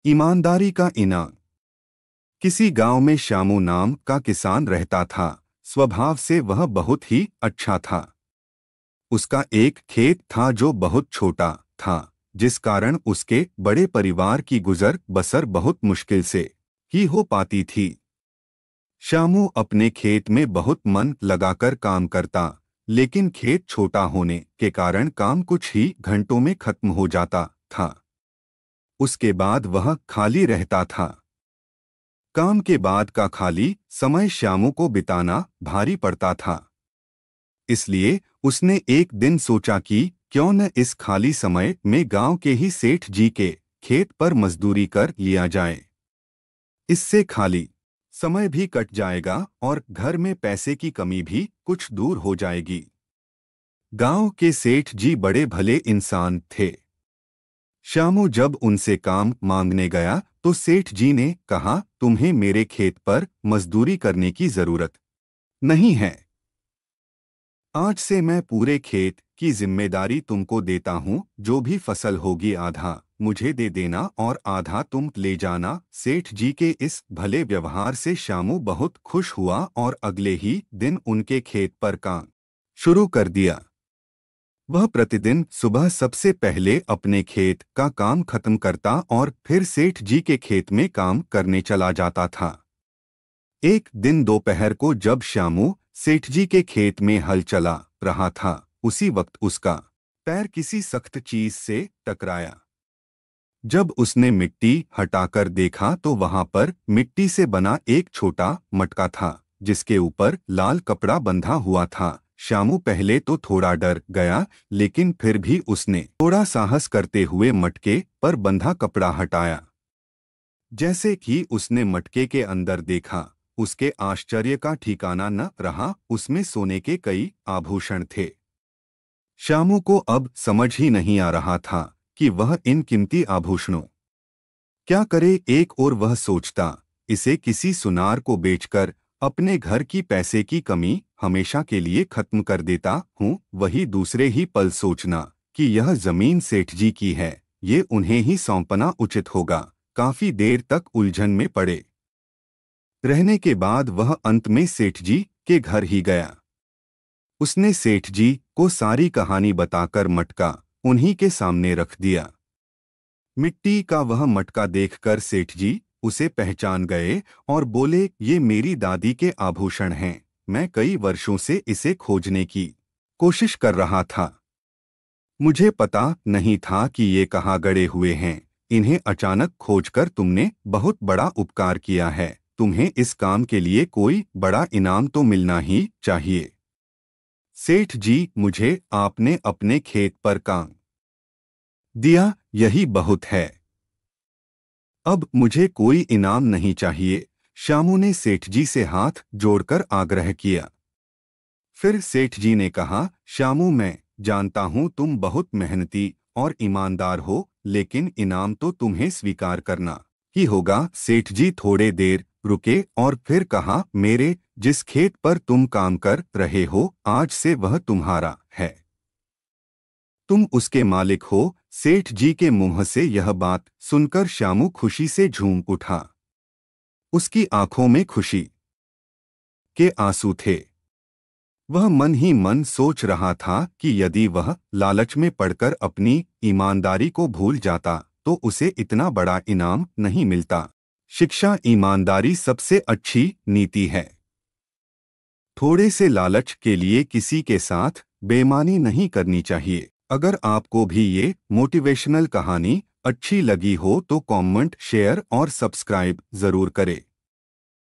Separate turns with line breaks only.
ईमानदारी का इनाम। किसी गांव में श्यामू नाम का किसान रहता था। स्वभाव से वह बहुत ही अच्छा था। उसका एक खेत था जो बहुत छोटा था, जिस कारण उसके बड़े परिवार की गुजर बसर बहुत मुश्किल से ही हो पाती थी। श्यामू अपने खेत में बहुत मन लगाकर काम करता, लेकिन खेत छोटा होने के कारण काम कुछ ही घंटों में खत्म हो जाता था। उसके बाद वह खाली रहता था। काम के बाद का खाली समय श्यामू को बिताना भारी पड़ता था। इसलिए उसने एक दिन सोचा कि क्यों न इस खाली समय में गांव के ही सेठ जी के खेत पर मजदूरी कर लिया जाए। इससे खाली समय भी कट जाएगा और घर में पैसे की कमी भी कुछ दूर हो जाएगी। गांव के सेठ जी बड़े भले इंसान थे। श्यामू जब उनसे काम मांगने गया तो सेठ जी ने कहा, तुम्हें मेरे खेत पर मजदूरी करने की जरूरत नहीं है। आज से मैं पूरे खेत की जिम्मेदारी तुमको देता हूँ। जो भी फसल होगी आधा मुझे दे देना और आधा तुम ले जाना। सेठ जी के इस भले व्यवहार से श्यामू बहुत खुश हुआ और अगले ही दिन उनके खेत पर काम शुरू कर दिया। वह प्रतिदिन सुबह सबसे पहले अपने खेत का काम खत्म करता और फिर सेठ जी के खेत में काम करने चला जाता था। एक दिन दोपहर को जब श्यामू सेठ जी के खेत में हल चला रहा था, उसी वक्त उसका पैर किसी सख्त चीज से टकराया। जब उसने मिट्टी हटाकर देखा तो वहां पर मिट्टी से बना एक छोटा मटका था, जिसके ऊपर लाल कपड़ा बंधा हुआ था। श्यामू पहले तो थोड़ा डर गया, लेकिन फिर भी उसने थोड़ा साहस करते हुए मटके पर बंधा कपड़ा हटाया। जैसे कि उसने मटके के अंदर देखा, उसके आश्चर्य का ठिकाना न रहा। उसमें सोने के कई आभूषण थे। श्यामू को अब समझ ही नहीं आ रहा था कि वह इन कीमती आभूषणों क्या करे। एक और वह सोचता, इसे किसी सुनार को बेचकर अपने घर की पैसे की कमी हमेशा के लिए खत्म कर देता हूँ। वही दूसरे ही पल सोचना कि यह जमीन सेठ जी की है, ये उन्हें ही सौंपना उचित होगा। काफी देर तक उलझन में पड़े रहने के बाद वह अंत में सेठ जी के घर ही गया। उसने सेठ जी को सारी कहानी बताकर मटका उन्हीं के सामने रख दिया। मिट्टी का वह मटका देखकर सेठ जी उसे पहचान गए और बोले, ये मेरी दादी के आभूषण हैं। मैं कई वर्षों से इसे खोजने की कोशिश कर रहा था। मुझे पता नहीं था कि ये कहाँ गड़े हुए हैं। इन्हें अचानक खोजकर तुमने बहुत बड़ा उपकार किया है। तुम्हें इस काम के लिए कोई बड़ा इनाम तो मिलना ही चाहिए। सेठ जी, मुझे आपने अपने खेत पर काम दिया, यही बहुत है। अब मुझे कोई इनाम नहीं चाहिए। श्यामू ने सेठ जी से हाथ जोड़कर आग्रह किया। फिर सेठ जी ने कहा, श्यामू, मैं जानता हूँ तुम बहुत मेहनती और ईमानदार हो, लेकिन इनाम तो तुम्हें स्वीकार करना ही होगा। सेठ जी थोड़े देर रुके और फिर कहा, मेरे जिस खेत पर तुम काम कर रहे हो, आज से वह तुम्हारा है। तुम उसके मालिक हो। सेठ जी के मुंह से यह बात सुनकर श्यामू खुशी से झूम उठा। उसकी आंखों में खुशी के आंसू थे। वह मन ही मन सोच रहा था कि यदि वह लालच में पड़कर अपनी ईमानदारी को भूल जाता तो उसे इतना बड़ा इनाम नहीं मिलता। शिक्षा, ईमानदारी सबसे अच्छी नीति है। थोड़े से लालच के लिए किसी के साथ बेईमानी नहीं करनी चाहिए। अगर आपको भी ये मोटिवेशनल कहानी अच्छी लगी हो तो कमेंट, शेयर और सब्सक्राइब जरूर करें।